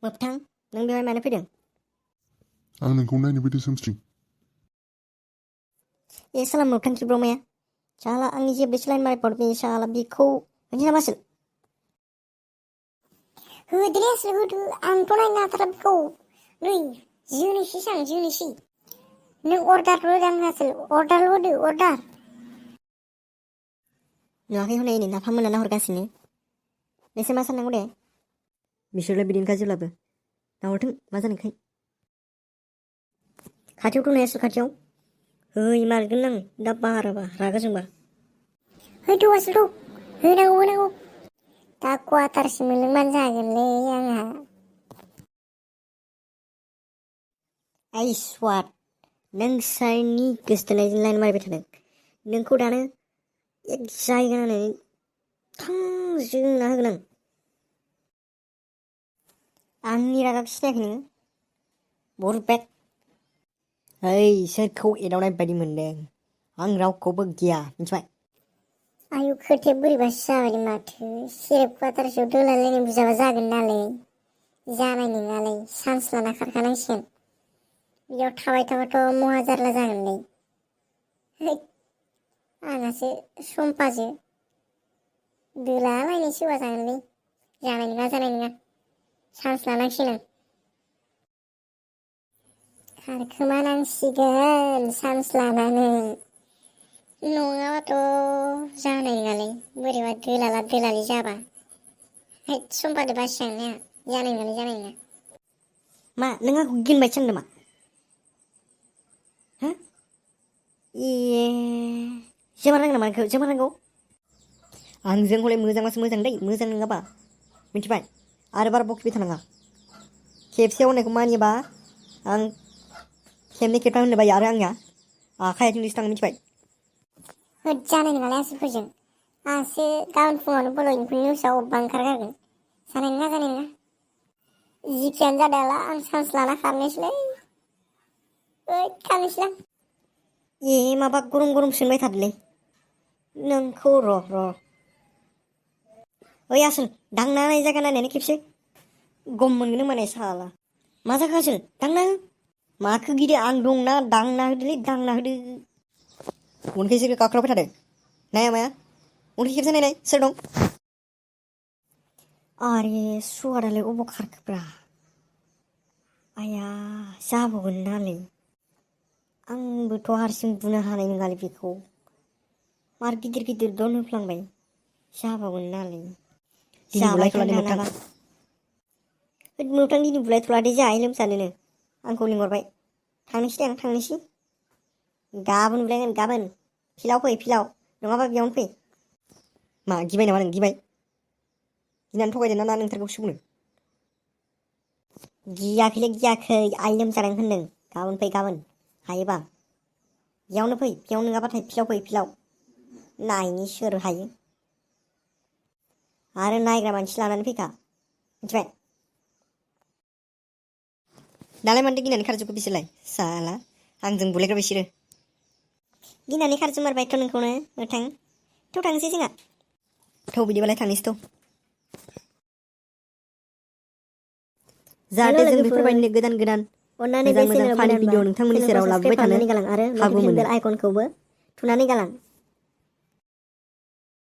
मोबथां नों बेवहाय मानो फैदों? आं नोंखौ नायनो फैदों सोमस्रि। ए साला मोबथां खिब्रमाया साला आंनि जेबो लाइन मारिबावदों साला बेखौ होनसै नामा आसोल? होदोलै आसोल होदो आंथ' नायनो हाथारा बेखौ नै जोनोसै सां जोनोसै नों अर्डारल' होदो आंनो आसोल अर्डारल' होदो अर्डार। नुवाखै हनै नै नाफाम मोनना हरगासिनो नोंसोर मा साननांगौ दे? बिसोरलाय बिदिनोखा जेब्लाबो नाहरथों मा जानायखाय। खाथियाव दं आसोल खाथियाव है मारगोन आं दा बाराबा रागा जोंबा। होद' आसोल होनांगौ दा क्वाटारसिम मोनलोंबानो जागोनलै आंहा। आइसवाट नोंसारनि गोसोथोनायजों लाइन मारिबाय थादों। नोंखौ दानो एक जायगा नायनानै थांजोंना होगोन आं। आंनि रागाखौ सिनायाखै नोङो बरपेट? ओइ सोरखौ एदावनाय बायदि मोनदों? आं रावखौबो गिया मिथिबाय? आयु खोथाया बोरैबासो जाबाय माथो सेरेब क्वाटारसेयाव दोलालायनाय बुजाबा जागोन नालाय जानाय नङालाय चान्स लाना खारखानांसिगोन। बेयाव थाबाय थाबाथ' महा जारला जागोनलै। है आंहासो सम्पाजो दोलालायनाय सेवा जागोनलै जानाय नङा चान्स लानांसिगोन आं। खारखोमानांसिगोन चान्स लानानै नङाबाथ' जानाय नङालै बोरैबा दोलालि जाबा। है सम्पादो बासिजांनाया जानाय नङा। मा नों आंखौ गिनबायसो सानदों नामा? हो ए जोमारनांगौ नामा नोंखौ जोमारनांगौ? आंजों हले मोजांबासो मोजां दै मोजां नङाबा मिथिबाय? आरो बारा बखिबाय थानाङा। खेबसे होननायखौ मानियोबा आं खेबनै खेबथाम होननो बायो आरो आंनिया आखाइ आथिं थाङो मिथिबाय? होद जानाय नङालै आसोलफोरजों आंहासो गाबोन फुङावनो बड'लेण्डफोरनि निउसआव अबेबा ओंखारगारगोन। जानाय नङा जिखियानो जादोंला आं चान्स लाना खारनोसैलै खारनोसैलां। ए माबा गरम सोंबाय थादोलै नोंखौ र' ओइ आसोल दांना नाय जायगा नायनानै खेबसे गम मोनगोन माने साला मा जाखो आसोल दांना हो। माखो गिदो आं दंना दांना होदोलै दांना होदो। उनखैसो गाख्लाबबाय थादों नाया माया उनखै खेबसे नायनाय सोर दं? आरे सुवारालाय अबाव खारखोब्रा आया जाबावगोन नालै आंबोथ' हारसिं बुनो हानाय नङालै बेखौ मार गिदिर दन होफ्लांबाय जाबावगोन नालै जाबायथां दानाबा। मोबथां दिनै बुलायथ'लादे जाहाय लोमजानोनो आंखौ लिंहरबाय थांनोसै गाबोन बुलायगोन गाबोन फिल्डआव फै नङाबा बेयावनो फै। मा गिबाय नामा नों गिनानै थगायदों ना नोंथारगौ सुबुंनो? गियाखै आइ लोमजादों होनदों गाबोन फै गाबोन हायोबा बेयावनो फै बेयाव नङाबाथाय फिल्डआव फै फिल्डआव नायनि सोर हायो आरो नायग्रा मानसि लानानै फैखा मिथिबाय? दालाय मानोथो गिनानै खारजोबखो बिसोरलाय साला आंजों बुलायग्रा बिसोरो गिनानै खारजोबमारबायथ' नोंखौनो मोथां थ' थांसै जोंहा थ' बिदिबालाय थांनोसै थ'। जाहाथे जों बेफोरबायदिनो गोदान अन्नानै बे मोजां चेनेलाव फानि गोदानबा भिडिअ नोंथांमोननि चेनेलखौ सेराव लाबोबाय साबसक्राइब थानो खालामनानै गालां आरो खाबु नटिफिकेसन मोनो। बेल आइकनखौबो थुनानै गालां।